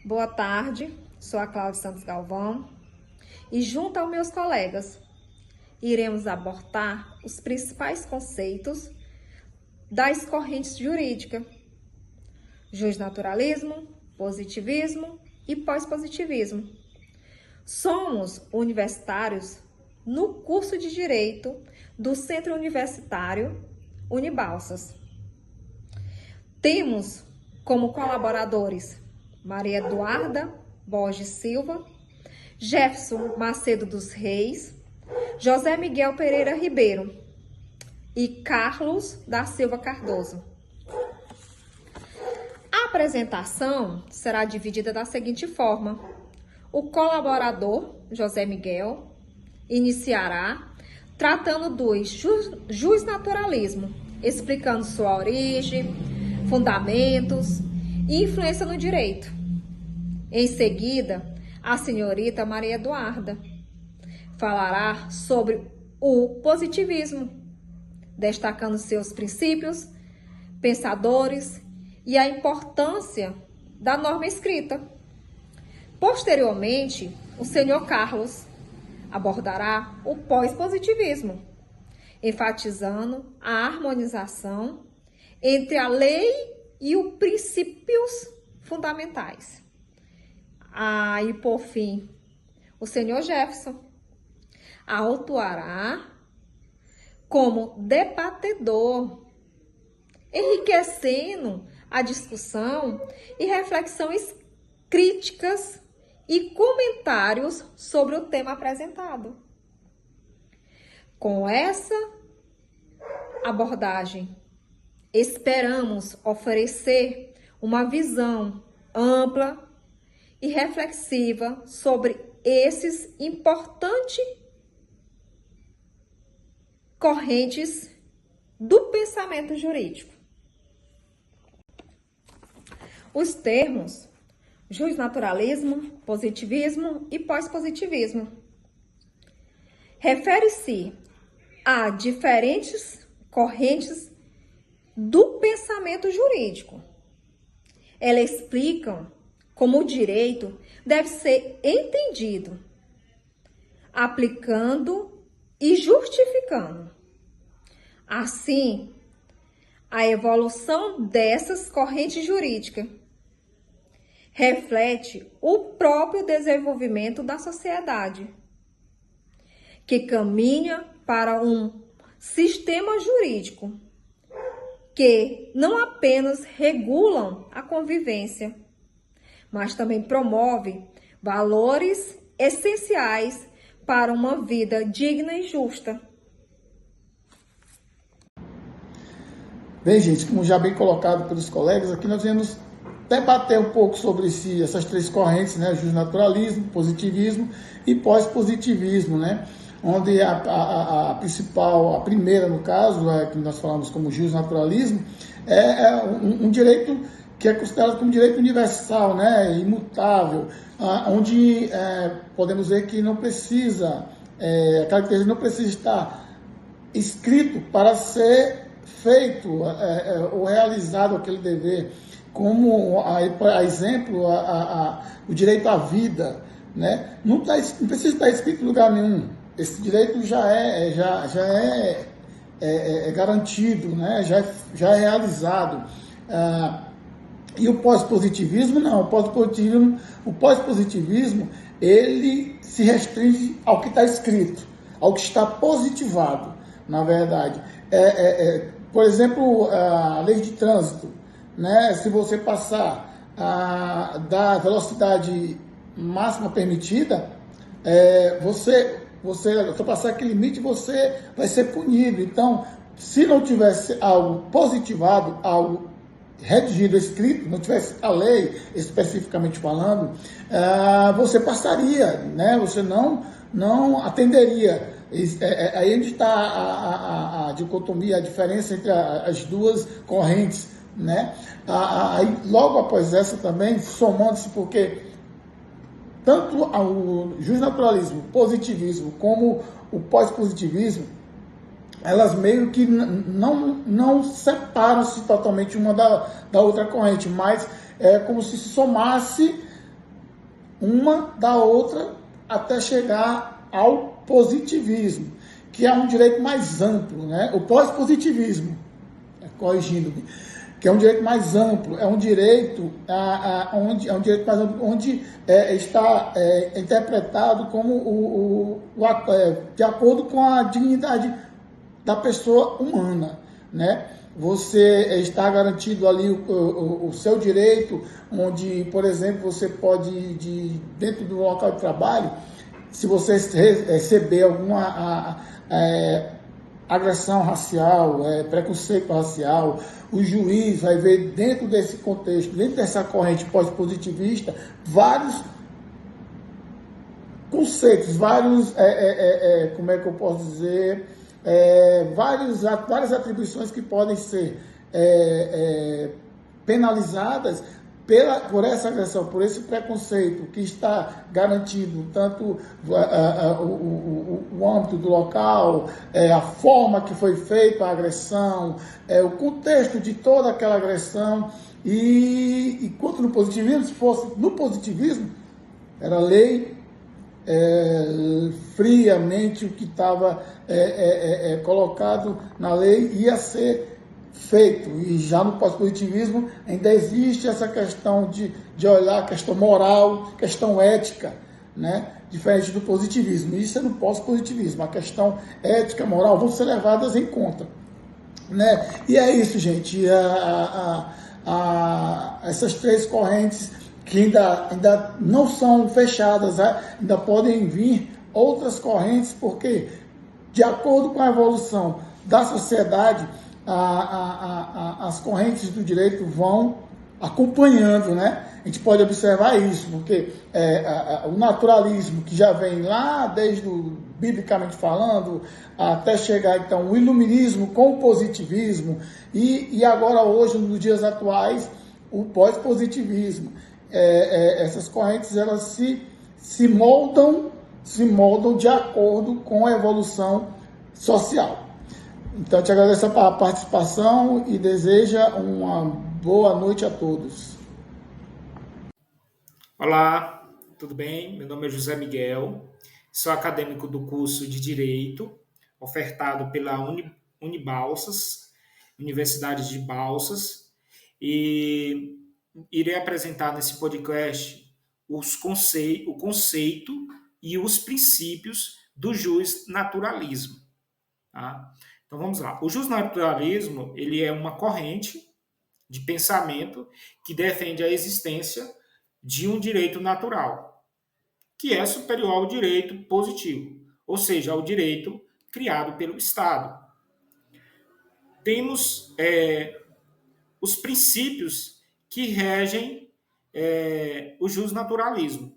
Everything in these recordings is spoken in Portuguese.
Boa tarde, sou a Cláudia Santos Galvão e junto aos meus colegas iremos abordar os principais conceitos das correntes jurídicas: justnaturalismo, positivismo e pós-positivismo. Somos universitários no curso de Direito do Centro Universitário Unibalsas. Temos como colaboradores Maria Eduarda Borges Silva, Jefferson Macedo dos Reis, José Miguel Pereira Ribeiro e Carlos da Silva Cardoso. A apresentação será dividida da seguinte forma: o colaborador, José Miguel, iniciará tratando do justnaturalismo, explicando sua origem, fundamentos e influência no direito. Em seguida, a senhorita Maria Eduarda falará sobre o positivismo, destacando seus princípios, pensadores e a importância da norma escrita. Posteriormente, o senhor Carlos abordará o pós-positivismo, enfatizando a harmonização entre a lei e os princípios fundamentais. E por fim, o senhor Jefferson atuará como debatedor, enriquecendo a discussão e reflexões críticas e comentários sobre o tema apresentado. Com essa abordagem, esperamos oferecer uma visão ampla e reflexiva sobre esses importantes correntes do pensamento jurídico. Os termos justnaturalismo, positivismo e pós-positivismo refere-se a diferentes correntes do pensamento jurídico. Elas explicam como o direito deve ser entendido, aplicando e justificando. Assim, a evolução dessas correntes jurídicas reflete o próprio desenvolvimento da sociedade, que caminha para um sistema jurídico que não apenas regulam a convivência, mas também promove valores essenciais para uma vida digna e justa. Bem, gente, como já bem colocado pelos colegas, aqui nós vamos debater um pouco sobre essas três correntes, né? Justnaturalismo, positivismo e pós-positivismo, né? Onde a principal, a primeira no caso, que nós falamos como justnaturalismo, é um direito que é considerado como direito universal, né? Imutável, onde podemos ver que não precisa, a característica não precisa estar escrito para ser feito ou realizado aquele dever, como a exemplo o direito à vida, né? Não precisa estar escrito em lugar nenhum. Esse direito já é garantido, né? já é realizado. E o pós-positivismo não. O pós-positivismo ele se restringe ao que está escrito, ao que está positivado, na verdade. Por exemplo, a lei de trânsito, né? Se você passar da velocidade máxima permitida, você ultrapassar aquele limite, você vai ser punido. Então, se não tivesse algo positivado, algo redigido, escrito, não tivesse a lei especificamente falando, você passaria, né? Você não atenderia. Aí onde está a dicotomia, a diferença entre as duas correntes, né? Aí, logo após essa também, somando-se, porque tanto o justnaturalismo, o positivismo, como o pós-positivismo, elas meio que não separam-se totalmente uma da outra corrente, mas é como se somasse uma da outra até chegar ao positivismo, que é um direito mais amplo, né? O pós-positivismo, corrigindo-me, que é um direito mais amplo, é um direito onde está interpretado como de acordo com a dignidade da pessoa humana, né? Você está garantido ali o seu direito, onde, por exemplo, você pode, dentro do local de trabalho, se você receber alguma agressão racial, preconceito racial, o juiz vai ver dentro desse contexto, dentro dessa corrente pós-positivista, vários conceitos, vários, como é que eu posso dizer, várias atribuições que podem ser penalizadas por essa agressão, por esse preconceito que está garantido tanto o âmbito do local, a forma que foi feita a agressão, o contexto de toda aquela agressão. E quanto no positivismo, se fosse no positivismo, era lei, friamente o que estava colocado na lei ia ser feito. E já no pós-positivismo ainda existe essa questão de olhar a questão moral, questão ética, né? Diferente do positivismo. Isso é no pós-positivismo. A questão ética, moral vão ser levadas em conta, né? E é isso, gente. Essas três correntes que ainda não são fechadas, ainda podem vir outras correntes, porque de acordo com a evolução da sociedade, as correntes do direito vão acompanhando, né? A gente pode observar isso, porque o naturalismo, que já vem lá desde biblicamente falando, até chegar então o iluminismo com o positivismo, e agora hoje, nos dias atuais, o pós-positivismo. Essas correntes, elas se moldam de acordo com a evolução social. Então, eu te agradeço a participação e desejo uma boa noite a todos. Olá, tudo bem? Meu nome é José Miguel, sou acadêmico do curso de Direito, ofertado pela Unibalsas, Universidade de Balsas, e irei apresentar nesse podcast o conceito e os princípios do justnaturalismo. Tá? Então vamos lá. O justnaturalismo, ele é uma corrente de pensamento que defende a existência de um direito natural, que é superior ao direito positivo, ou seja, ao direito criado pelo Estado. Temos os princípios que regem o justnaturalismo,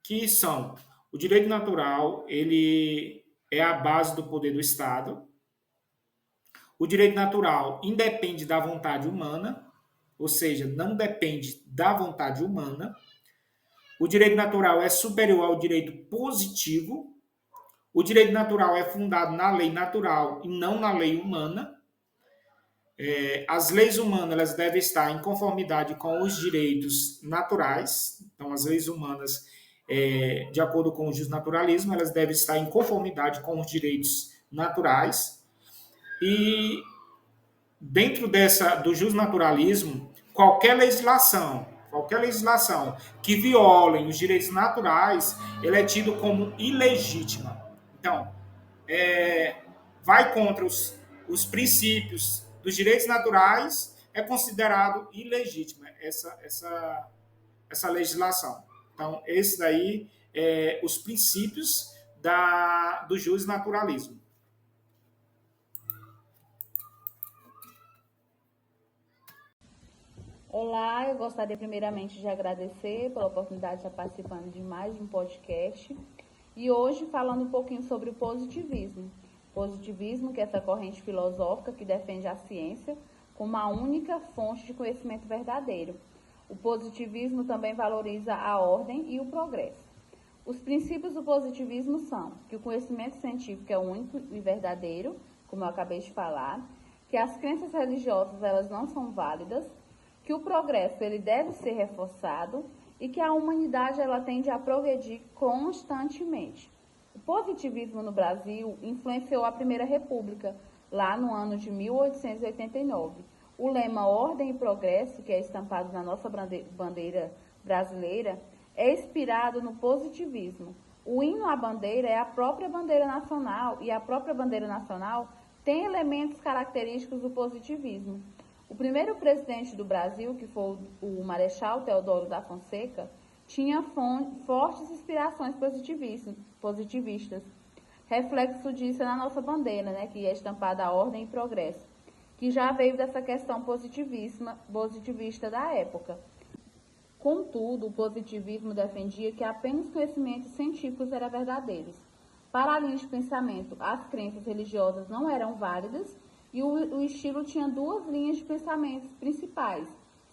que são: o direito natural, ele é a base do poder do Estado. O direito natural independe da vontade humana, ou seja, não depende da vontade humana. O direito natural é superior ao direito positivo. O direito natural é fundado na lei natural e não na lei humana. As leis humanas, elas devem estar em conformidade com os direitos naturais. Então, as leis humanas, de acordo com o justnaturalismo, elas devem estar em conformidade com os direitos naturais. E dentro do justnaturalismo, qualquer legislação que violem os direitos naturais, ela é tida como ilegítima. Então, vai contra os princípios dos direitos naturais, é considerado ilegítima essa legislação. Então, esse daí é os princípios do justnaturalismo. Olá, eu gostaria primeiramente de agradecer pela oportunidade de estar participando de mais um podcast e hoje falando um pouquinho sobre o positivismo. Positivismo, que é essa corrente filosófica que defende a ciência como a única fonte de conhecimento verdadeiro. O positivismo também valoriza a ordem e o progresso. Os princípios do positivismo são que o conhecimento científico é único e verdadeiro, como eu acabei de falar, que as crenças religiosas elas não são válidas, que o progresso ele deve ser reforçado e que a humanidade ela tende a progredir constantemente. O positivismo no Brasil influenciou a Primeira República, lá no ano de 1889. O lema Ordem e Progresso, que é estampado na nossa bandeira brasileira, é inspirado no positivismo. O hino à bandeira é a própria bandeira nacional, e a própria bandeira nacional tem elementos característicos do positivismo. O primeiro presidente do Brasil, que foi o Marechal Deodoro da Fonseca, tinha fortes inspirações positivistas. Reflexo disso é na nossa bandeira, né, que é estampada a Ordem e Progresso, que já veio dessa questão positivista da época. Contudo, o positivismo defendia que apenas conhecimentos científicos eram verdadeiros. Para a linha de pensamento, as crenças religiosas não eram válidas e o estilo tinha duas linhas de pensamentos principais,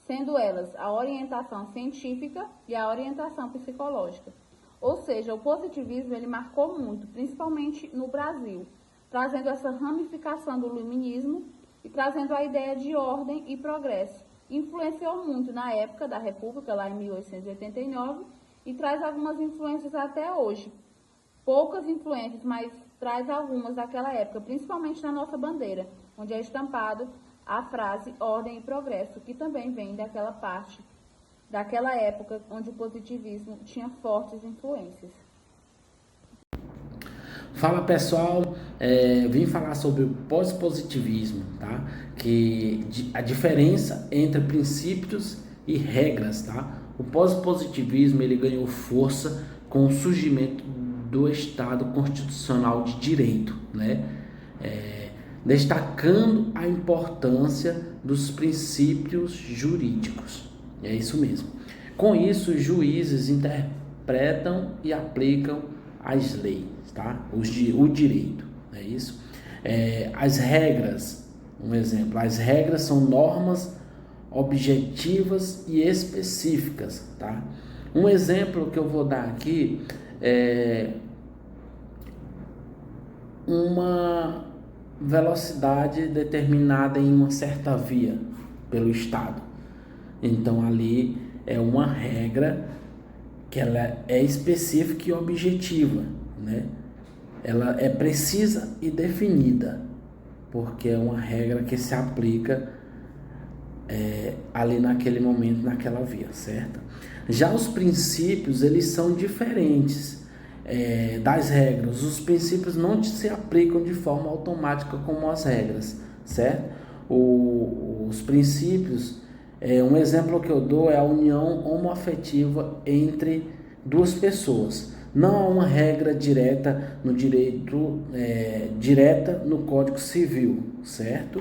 sendo elas a orientação científica e a orientação psicológica. Ou seja, o positivismo ele marcou muito, principalmente no Brasil, trazendo essa ramificação do iluminismo e trazendo a ideia de ordem e progresso. Influenciou muito na época da República, lá em 1889, e traz algumas influências até hoje. Poucas influências, mas traz algumas daquela época, principalmente na nossa bandeira, onde é estampado a frase ordem e progresso, que também vem daquela parte, daquela época onde o positivismo tinha fortes influências. Fala pessoal, vim falar sobre o pós-positivismo, tá? Que a diferença entre princípios e regras, tá? O pós-positivismo ele ganhou força com o surgimento do Estado Constitucional de Direito, né? Destacando a importância dos princípios jurídicos. É isso mesmo. Com isso, os juízes interpretam e aplicam as leis, tá? O direito, é isso? As regras, um exemplo, as regras são normas objetivas e específicas, tá? Um exemplo que eu vou dar aqui é uma velocidade determinada em uma certa via pelo Estado. Então ali é uma regra que ela é específica e objetiva, né? Ela é precisa e definida, porque é uma regra que se aplica ali naquele momento, naquela via, certo? Já os princípios, eles são diferentes das regras. Os princípios não se aplicam de forma automática como as regras, certo? Os princípios, um exemplo que eu dou é a união homoafetiva entre duas pessoas. Não há uma regra direta no direito, direta no Código Civil, certo?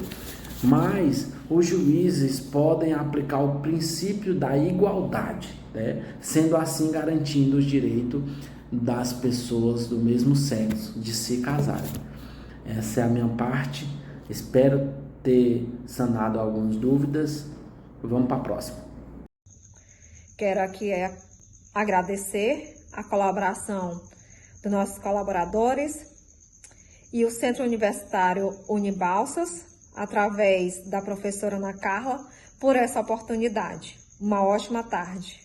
Mas os juízes podem aplicar o princípio da igualdade, né? Sendo assim garantindo o direito das pessoas do mesmo sexo de se casarem. Essa é a minha parte. Espero ter sanado algumas dúvidas. Vamos para a próxima. Quero aqui agradecer a colaboração dos nossos colaboradores e o Centro Universitário Unibalsas, através da professora Ana Carla, por essa oportunidade. Uma ótima tarde.